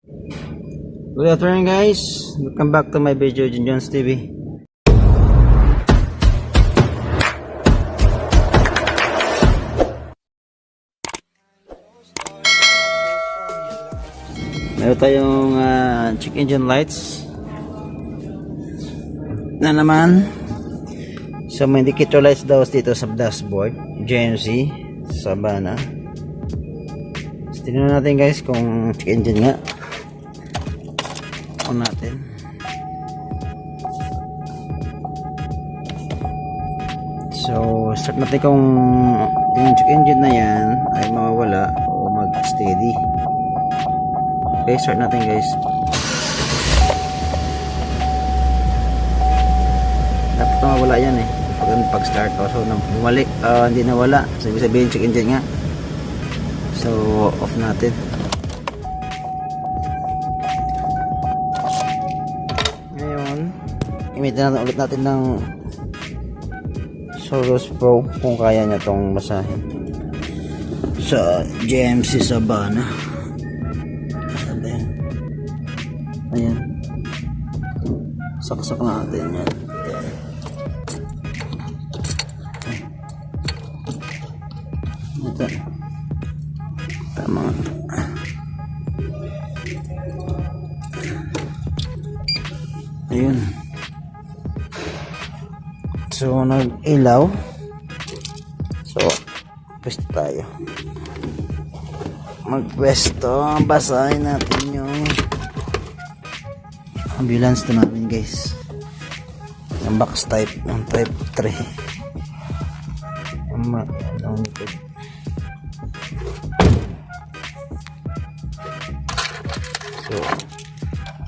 Good afternoon guys, welcome back to my video, John's TV. Meron tayong check engine lights na naman. So may indicator lights daw dito sa dashboard, GMC Savana. So, tingnan natin guys kung check engine nga on natin. So start natin kung yung check engine na yan ay mawawala o mag steady. Okay, start natin guys. Dapat mawawala yan eh pag start. So bumalik, hindi nawala, so ibig sabihin check engine nga. So off natin. Gamitin natin ulit natin ng Soros Pro kung kaya niya tong basahin sa GMC Savana. Ayan, saksak natin yan. Ito tama. Ayun. So nag-ilaw. So pwesto tayo. Magpwesto. Basahin natin yung ambulance to namin guys. Yung box type. Yung type 3. Down ito. So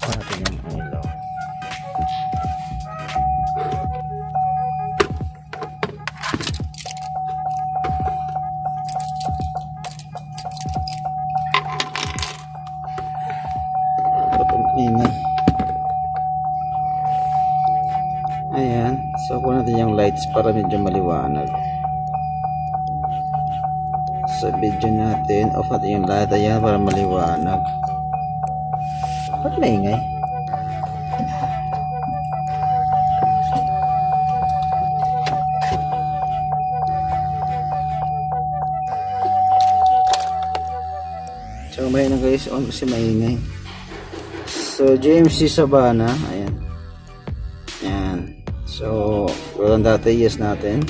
natin yung ilaw. Ayan, so kuha natin yung lights para medyo maliwanag sa video natin. Off natin yung light, ayan, para maliwanag. Ba't maingay? So may na guys, on kasi maingay. So GMC Savana, ayan. Ayan. So walang data, yes natin.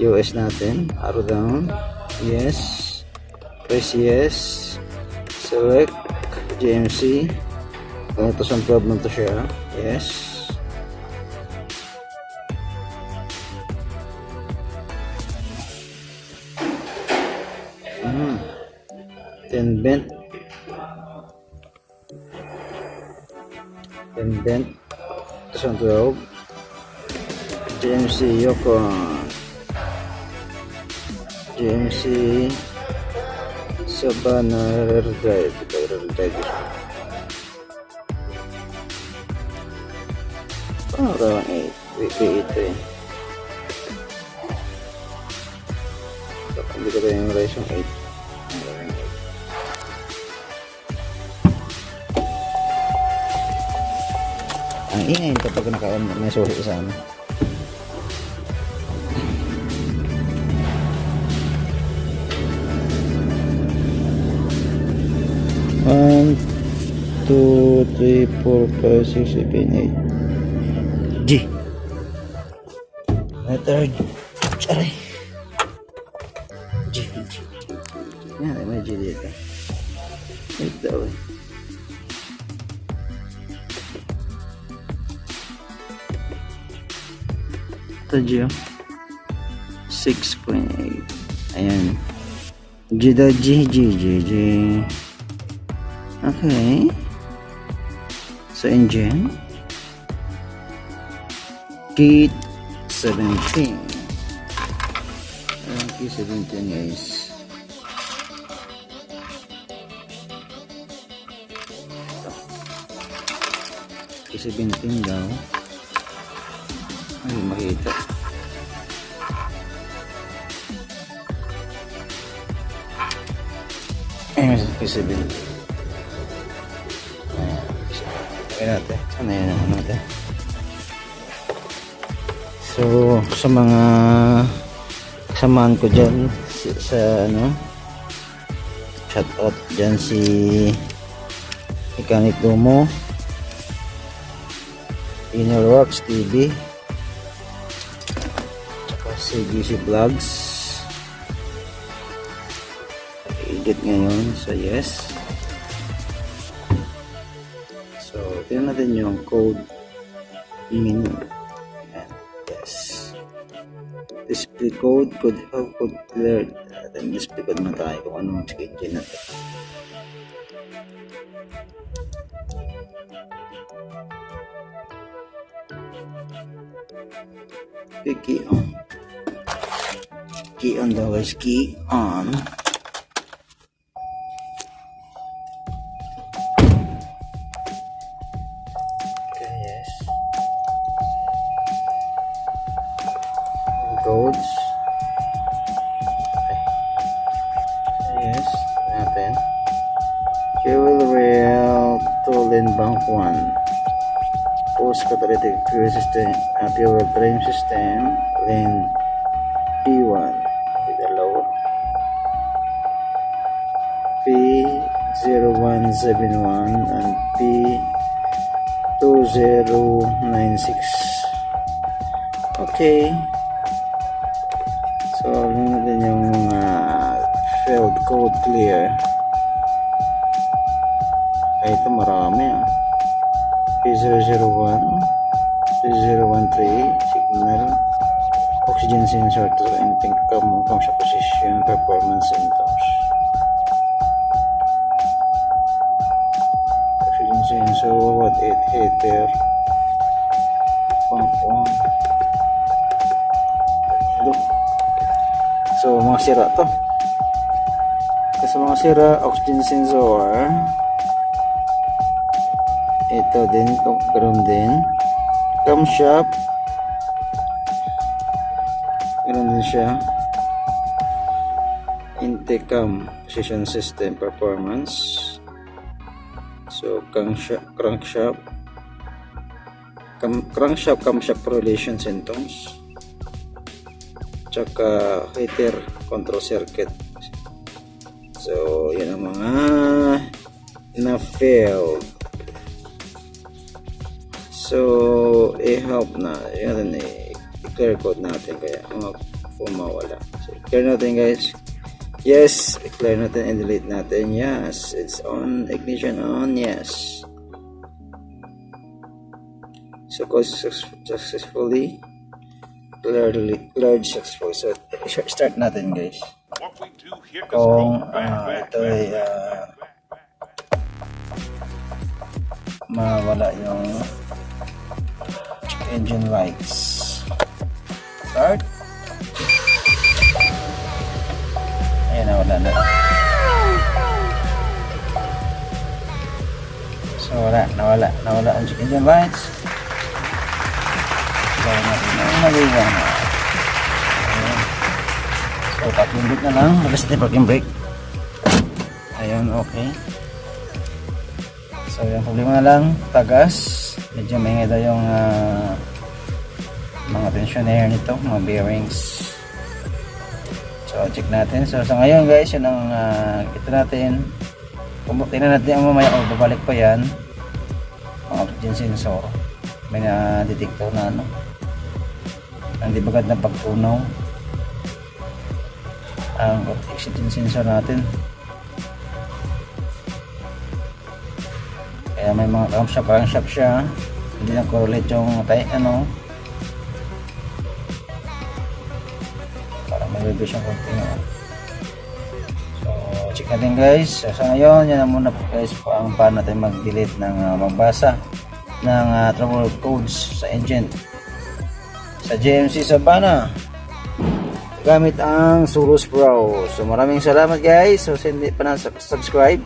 US natin. Arrow down. Yes. Press yes. Select GMC. 2012 na to siya. Yes. Ten bent. Bent 2012 GMC Yukon, GMC Savana rear drive. Parang 8 eh. Hindi ko tayo yung ratio 8. Ang ingay ito pag may suhi sa amin. One, two, three, four, five, six, seven, eight. G. Third. Aray. G. Yan, may G dito. Ito eh. G 6.8. Ayan. G. Okay. So engine key 17. Ayan, key 17 guys. Key 17 daw. Ay, makita. Ayan, key 17. Kaya natin. Ano yun naman natin. So, sa mga kasamaan ko dyan, sa ano, shout out dyan si Mechanic Domo, Inner Works TV, tsaka si GC Vlogs. Edit ngayon, so yes. So, tingnan natin yung code menu. Yes. Display code could help code clear. Then display code na tayo kung anong check engine natin. Okay, key on. Key on daw guys. Key on. Okay, yes. Codes. Okay. Yes, natin. Fuel rail to lane bank 1. Post catalytic fuel system, fuel frame system, lane P1 with the low. P0171 and P2096. Okay. So, yun din yung field code clear. Ay, ito marami P001, P013, signal, oxygen sensor to anything comes sa position, performance symptoms. Oxygen sensor, what it heater, pump on. So, mga sira to. Kasi mga sira, oxygen sensor. Ito din, ganoon din. Camshaft. Ganoon din siya. Intake cam, position system performance. So, crankshaft, camshaft relation symptoms. Tsaka heater control circuit. So, yun ang mga na-failed. So, i-help na. Yun, i-clear code natin kaya mga pumawala. So, clear natin guys. Yes, i-clear natin and delete natin. Yes, it's on. Ignition on. Yes. So, successfully cleared successfully. So, start natin guys. Kung ito ay mawala yung engine lights. Start. Ayan, nawala na. So, nawala ang engine lights. Gawin natin ang maliwanag. So, parking brake na lang. Magas natin parking brake. Ayun, okay. So, yung problema na lang, tagas. Medyo maingay daw yung mga tensioner nito, mga bearings. So, check natin. So, sa ngayon guys, yun ang ito natin. Tingnan natin ang mamaya. Babalik pa yan. Ang oxygen sensor. May na-detector na ano. Ang dibagad na pagtunaw. Ang oxygen sensor natin. Kaya may mga crankshaft siya. Hindi na correlate yung ano. Para may vibration konti. So, check natin guys. So, sa ngayon, yan na muna po guys paano natin mag-delete ng magbasa ng trouble codes sa engine. Sa GMC Savana. Gamit ang Surus Pro. So, maraming salamat guys. So, hindi pa na subscribe.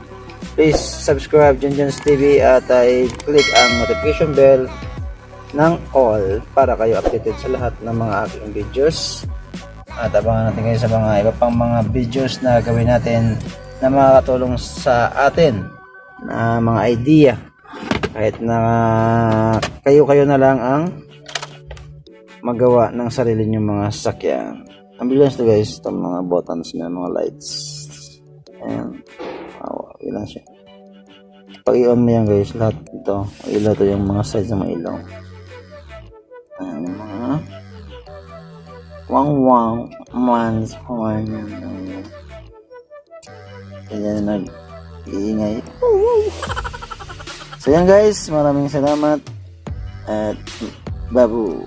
Please subscribe Junjun's TV at i-click ang notification bell ng all para kayo updated sa lahat ng mga aking videos. At abangan natin kayo sa mga iba pang mga videos na gawin natin na makakatulong sa atin na mga idea Kahit na kayo na lang ang magawa ng sarili niyong mga sasakyan. Ang bilis to guys, itong mga buttons niya, mga lights. Ayan. Ilan siya. Pag i-on mo yan guys, lahat ito, ilaw to yung mga sides ng mga ilaw. Ayan, yung mga wang man's horn. Kaya nag-iingay. So yan guys, maraming salamat at babu.